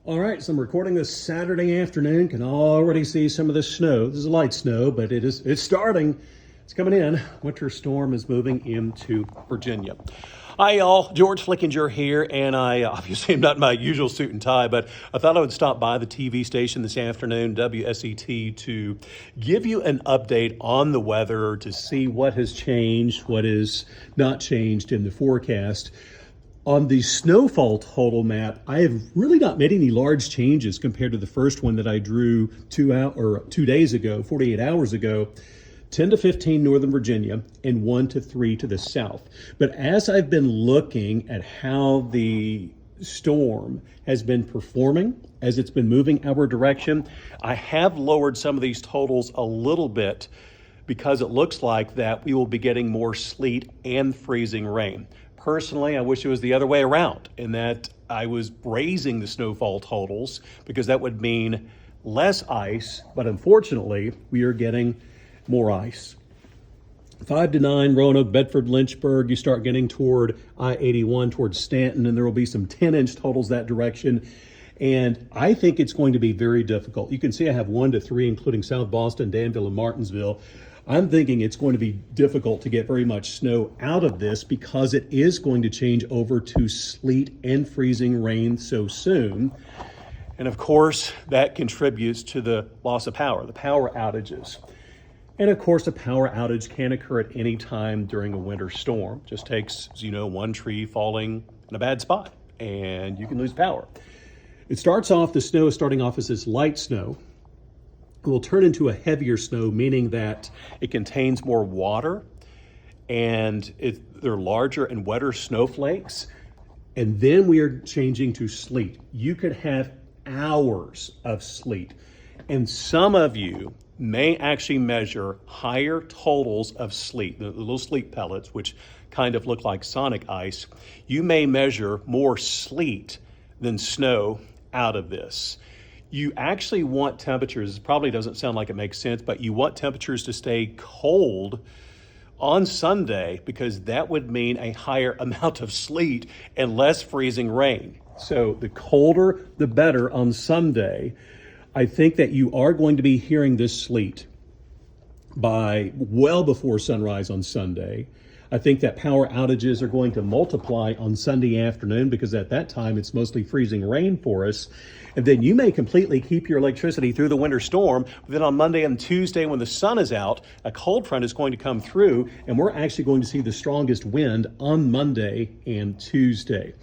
All right, so I'm recording this Saturday afternoon. Can already see some of the snow. This is light snow, but it's starting. It's coming in. Winter storm is moving into Virginia. Hi, y'all. George Flickinger here, and I obviously am not in my usual suit and tie, but I thought I would stop by the TV station this afternoon, WSET, to give you an update on the weather, to see what has changed, what is not changed in the forecast. On the snowfall total map, I have really not made any large changes compared to the first one that I drew 2 days ago, 48 hours ago. 10 to 15 Northern Virginia and 1 to 3 to the south. But as I've been looking at how the storm has been performing, as it's been moving our direction, I have lowered some of these totals a little bit because it looks like that we will be getting more sleet and freezing rain. Personally, I wish it was the other way around, in that I was raising the snowfall totals because that would mean less ice, but unfortunately, we are getting more ice. 5 to 9, Roanoke, Bedford, Lynchburg, you start getting toward I-81, towards Stanton, and there will be some 10-inch totals that direction. And I think it's going to be very difficult. You can see I have 1 to 3, including South Boston, Danville, and Martinsville. I'm thinking it's going to be difficult to get very much snow out of this because it is going to change over to sleet and freezing rain so soon. And of course, that contributes to the loss of power, the power outages. And of course, a power outage can occur at any time during a winter storm. Just takes, as you know, one tree falling in a bad spot and you can lose power. It starts off, the snow is starting off as this light snow. It will turn into a heavier snow, meaning that it contains more water and they're larger and wetter snowflakes. And then we are changing to sleet. You could have hours of sleet. And some of you may actually measure higher totals of sleet, the little sleet pellets, which kind of look like sonic ice. You may measure more sleet than snow out of this. You actually want temperatures, it probably doesn't sound like it makes sense, but you want temperatures to stay cold on Sunday because that would mean a higher amount of sleet and less freezing rain. So the colder, the better on Sunday. I think that you are going to be hearing this sleet by well before sunrise on Sunday. I think that power outages are going to multiply on Sunday afternoon because at that time it's mostly freezing rain for us. And then you may completely keep your electricity through the winter storm. But then on Monday and Tuesday when the sun is out, a cold front is going to come through and we're actually going to see the strongest wind on Monday and Tuesday.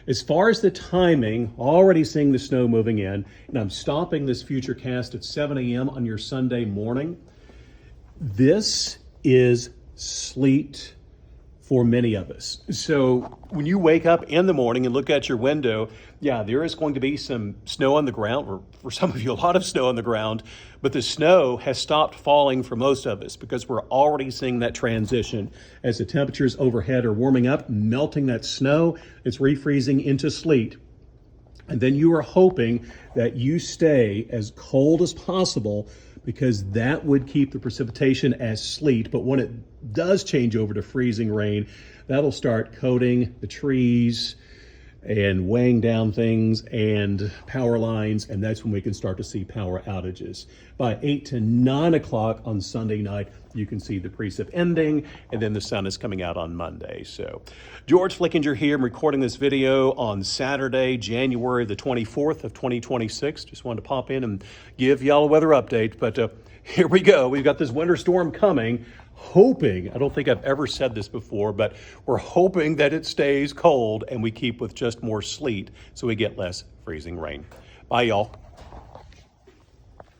As far as the timing, already seeing the snow moving in, and I'm stopping this future cast at 7 a.m. on your Sunday morning. This is sleet for many of us. So when you wake up in the morning and look at your window, yeah, there is going to be some snow on the ground, or for some of you, a lot of snow on the ground, but the snow has stopped falling for most of us because we're already seeing that transition as the temperatures overhead are warming up, melting that snow, it's refreezing into sleet. And then you are hoping that you stay as cold as possible because that would keep the precipitation as sleet. But when it does change over to freezing rain, that'll start coating the trees and weighing down things and power lines, and that's when we can start to see power outages. By 8 to 9 o'clock on Sunday night, you can see the precip ending, and then the sun is coming out on Monday. So, George Flickinger here. I'm recording this video on Saturday, January the 24th of 2026. Just wanted to pop in and give y'all a weather update, but here we go. We've got this winter storm coming. Hoping, I don't think I've ever said this before, but we're hoping that it stays cold and we keep with just more sleet so we get less freezing rain. Bye, y'all.